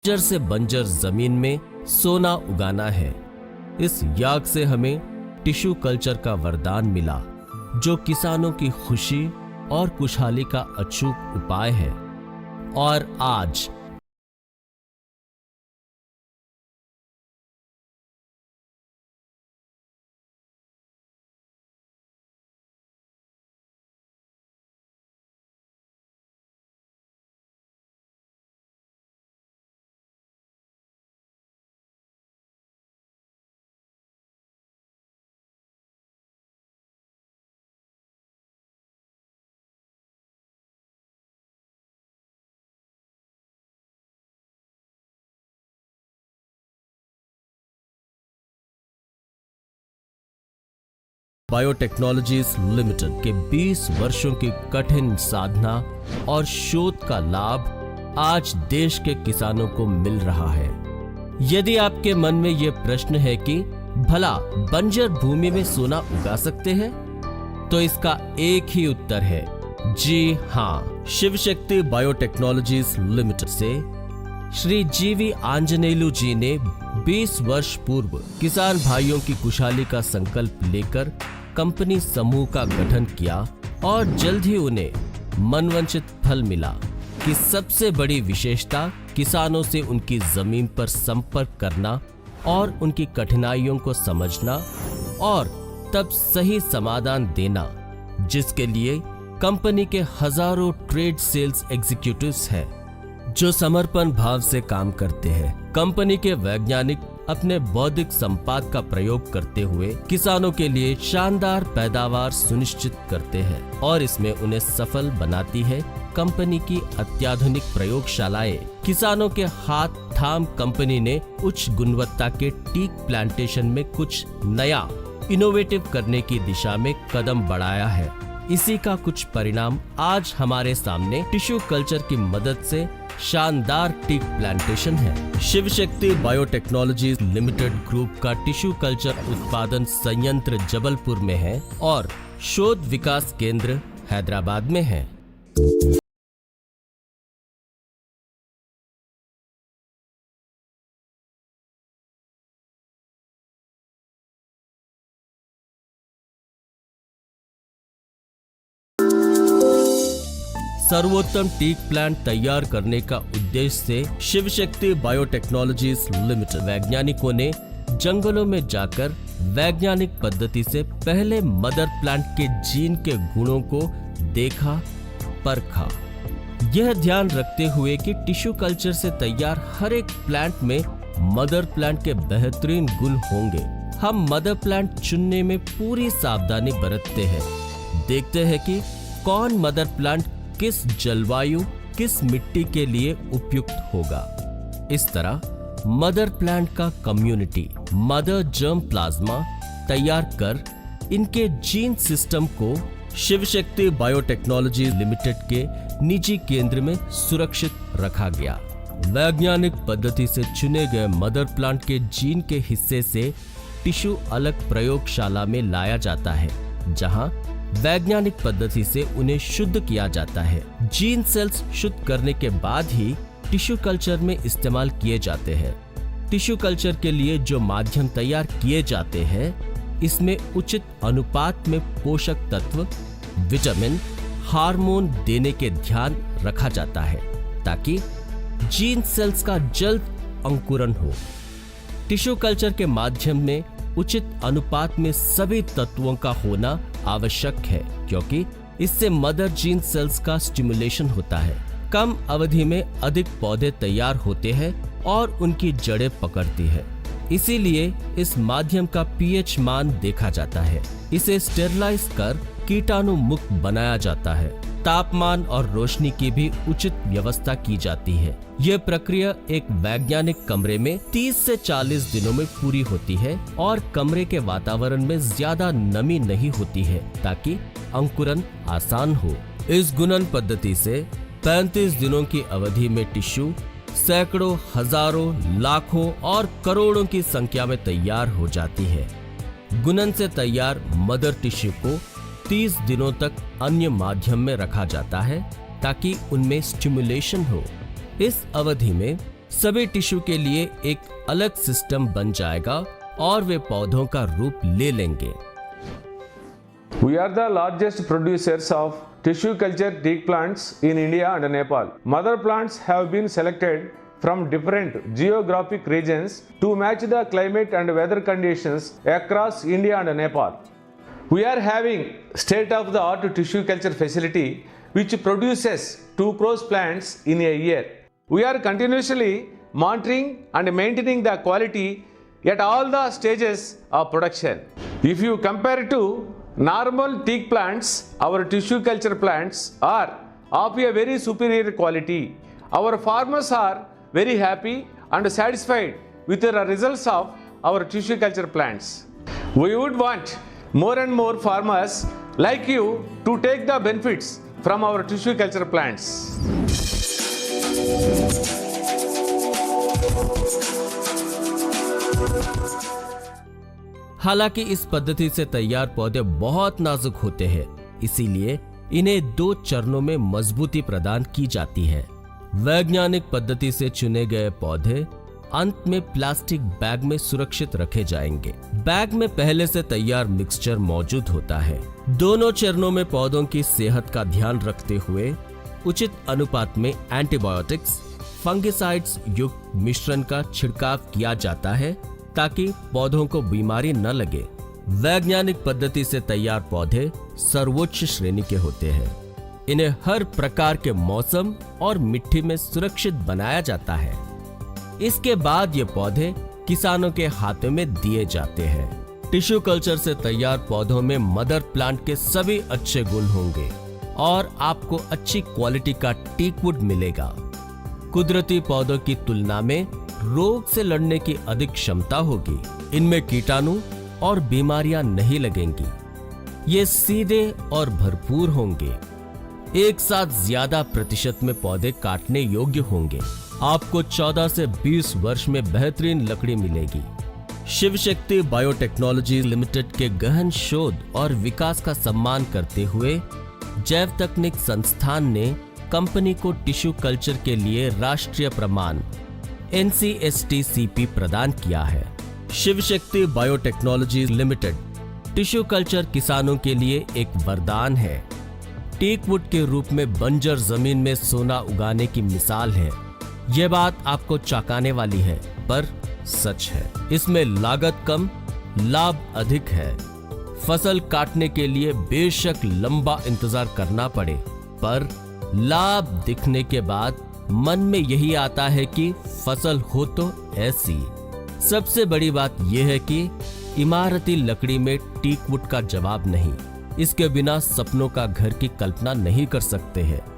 बंजर से बंजर जमीन में सोना उगाना है। इस याग से हमें टिश्यू कल्चर का वरदान मिला, जो किसानों की खुशी और खुशहाली का अचूक उपाय है। और आज बायोटेक्नोलॉजीज लिमिटेड के 20 वर्षों की कठिन साधना और शोध का लाभ आज देश के किसानों को मिल रहा है। यदि आपके मन में यह प्रश्न है कि भला बंजर भूमि में सोना उगा सकते हैं, तो इसका एक ही उत्तर है, जी हाँ। शिव शक्ति बायोटेक्नोलॉजीज लिमिटेड से श्री जीवी आंजनेलु जी ने 20 वर्ष पूर्व किसान भाइयों की खुशहाली का संकल्प लेकर कंपनी समूह का गठन किया और जल्द ही उन्हें मनवांछित फल मिला कि सबसे बड़ी विशेषता किसानों से उनकी जमीन पर संपर्क करना और उनकी कठिनाइयों को समझना और तब सही समाधान देना, जिसके लिए कंपनी के हजारों ट्रेड सेल्स एग्जीक्यूटिव्स हैं जो समर्पण भाव से काम करते हैं। कंपनी के वैज्ञानिक अपने बौद्धिक संपाद का प्रयोग करते हुए किसानों के लिए शानदार पैदावार सुनिश्चित करते हैं और इसमें उन्हें सफल बनाती है कंपनी की अत्याधुनिक प्रयोगशालाएं। किसानों के हाथ थाम कंपनी ने उच्च गुणवत्ता के टीक प्लांटेशन में कुछ नया इनोवेटिव करने की दिशा में कदम बढ़ाया है। इसी का कुछ परिणाम आज हमारे सामने टिश्यू कल्चर की मदद से शानदार टीक प्लांटेशन है। Shiv Shakti biotechnologies limited group का टिश्यू कल्चर उत्पादन संयंत्र जबलपुर में है और शोध विकास केंद्र हैदराबाद में है। सर्वोत्तम टीक प्लांट तैयार करने का उद्देश्य से शिव शक्ति बायोटेक्नोलॉजीज लिमिटेड वैज्ञानिकों ने जंगलों में जाकर वैज्ञानिक पद्धति से पहले मदर प्लांट के जीन के गुणों को देखा, परखा। यह ध्यान रखते हुए कि टिश्यू कल्चर से तैयार हर एक प्लांट में मदर प्लांट के बेहतरीन गुण होंगे, हम मदर प्लांट चुनने में पूरी सावधानी बरतते हैं। देखते हैं कि कौन मदर प्लांट किस जलवायु, किस मिट्टी के लिए उपयुक्त होगा। इस तरह मदर प्लांट का कम्युनिटी मदर जर्म प्लाज्मा तैयार कर इनके जीन सिस्टम को शिव शक्ति बायोटेक्नोलॉजी लिमिटेड के निजी केंद्र में सुरक्षित रखा गया। वैज्ञानिक पद्धति से चुने गए मदर प्लांट के जीन के हिस्से से टिश्यू अलग प्रयोगशाला में लाया जाता है, जहां वैज्ञानिक पद्धति से उन्हें शुद्ध किया जाता है। जीन सेल्स शुद्ध करने के बाद ही टिश्यू कल्चर में इस्तेमाल किए जाते हैं। टिश्यू कल्चर के लिए जो माध्यम तैयार किए जाते हैं, इसमें उचित अनुपात में पोषक तत्व, विटामिन, हार्मोन देने के ध्यान रखा जाता है ताकि जीन सेल्स का जल्द अंकुरण हो। टिश्यू कल्चर के माध्यम में उचित अनुपात में सभी तत्वों का होना आवश्यक है, क्योंकि इससे मदर जीन सेल्स का स्टिमुलेशन होता है। कम अवधि में अधिक पौधे तैयार होते हैं और उनकी जड़ें पकड़ती है। इसीलिए इस माध्यम का पीएच मान देखा जाता है। इसे स्टेरलाइज कर कीटाणु मुक्त बनाया जाता है। तापमान और रोशनी की भी उचित व्यवस्था की जाती है। यह प्रक्रिया एक वैज्ञानिक कमरे में 30 से 40 दिनों में पूरी होती है और कमरे के वातावरण में ज्यादा नमी नहीं होती है ताकि अंकुरन आसान हो। इस गुणन पद्धति से 35 दिनों की अवधि में टिश्यू सैकड़ों, हजारों, लाखों और करोड़ों की संख्या में तैयार हो जाती है। गुणन से तैयार मदर टिश्यू को 30 दिनों तक अन्य माध्यम में रखा जाता है ताकि उनमें स्टिमुलेशन हो। इस अवधि में सभी टिश्यू के लिए एक अलग सिस्टम बन जाएगा और वे पौधों का रूप ले लेंगे। We are the largest producers of tissue culture teak plants in India and Nepal. Mother plants have been selected from different geographic regions to match the climate and weather conditions across India and Nepal. We are having state-of-the-art tissue culture facility which produces 2 crore plants in a year. We are continuously monitoring and maintaining the quality at all the stages of production. If you compare to normal teak plants, our tissue culture plants are of a very superior quality. Our farmers are very happy and satisfied with the results of our tissue culture plants. We would want more and more farmers like you to take the benefits from our tissue culture plants. हालांकि इस पद्धति से तैयार पौधे बहुत नाजुक होते हैं, इसीलिए इन्हें 2 चरणों में मजबूती प्रदान की जाती है। वैज्ञानिक पद्धति से चुने गए पौधे अंत में प्लास्टिक बैग में सुरक्षित रखे जाएंगे। बैग में पहले से तैयार मिक्सचर मौजूद होता है। दोनों चरणों में पौधों की सेहत का ध्यान रखते हुए उचित अनुपात में एंटीबायोटिक्स, फंगिसाइड्स युक्त मिश्रण का छिड़काव किया जाता है ताकि पौधों को बीमारी न लगे। वैज्ञानिक पद्धति से तैयार पौधे सर्वोच्च श्रेणी के होते हैं। इन्हें हर प्रकार के मौसम और मिट्टी में सुरक्षित बनाया जाता है। इसके बाद ये पौधे किसानों के हाथों में दिए जाते हैं। टिश्यू कल्चर से तैयार पौधों में मदर प्लांट के सभी अच्छे गुण होंगे और आपको अच्छी क्वालिटी का टीकवुड मिलेगा। कुदरती पौधों की तुलना में रोग से लड़ने की अधिक क्षमता होगी। इनमें कीटाणु और बीमारियां नहीं लगेंगी। ये सीधे और भरपूर होंगे। एक साथ ज्यादा प्रतिशत में पौधे काटने योग्य होंगे। आपको 14 से 20 वर्ष में बेहतरीन लकड़ी मिलेगी। शिव शक्ति बायोटेक्नोलॉजी लिमिटेड के गहन शोध और विकास का सम्मान करते हुए जैव तकनीक संस्थान ने कंपनी को टिश्यू कल्चर के लिए राष्ट्रीय प्रमाण NCST/CP प्रदान किया है। Shiv Shakti biotechnology limited tissue culture किसानों के लिए एक वरदान है। टीकवुड के रूप में बंजर जमीन में सोना उगाने की मिसाल है। यह बात आपको चौंकाने वाली है, पर सच है। इसमें लागत कम, लाभ अधिक है। फसल काटने के लिए बेशक लंबा इंतजार करना पड़े, पर लाभ दिखने के बाद मन में यही आता है कि फसल हो तो ऐसी। सबसे बड़ी बात यह है कि इमारती लकड़ी में टीकवुड का जवाब नहीं। इसके बिना सपनों का घर की कल्पना नहीं कर सकते हैं।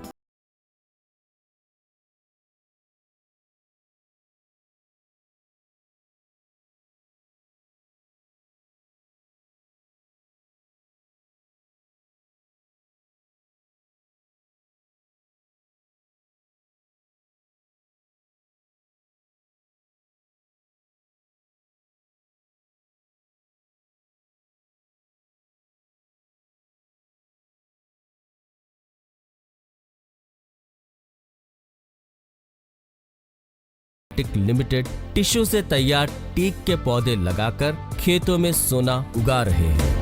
लिमिटेड टिश्यू से तैयार टीक के पौधे लगाकर खेतों में सोना उगा रहे हैं।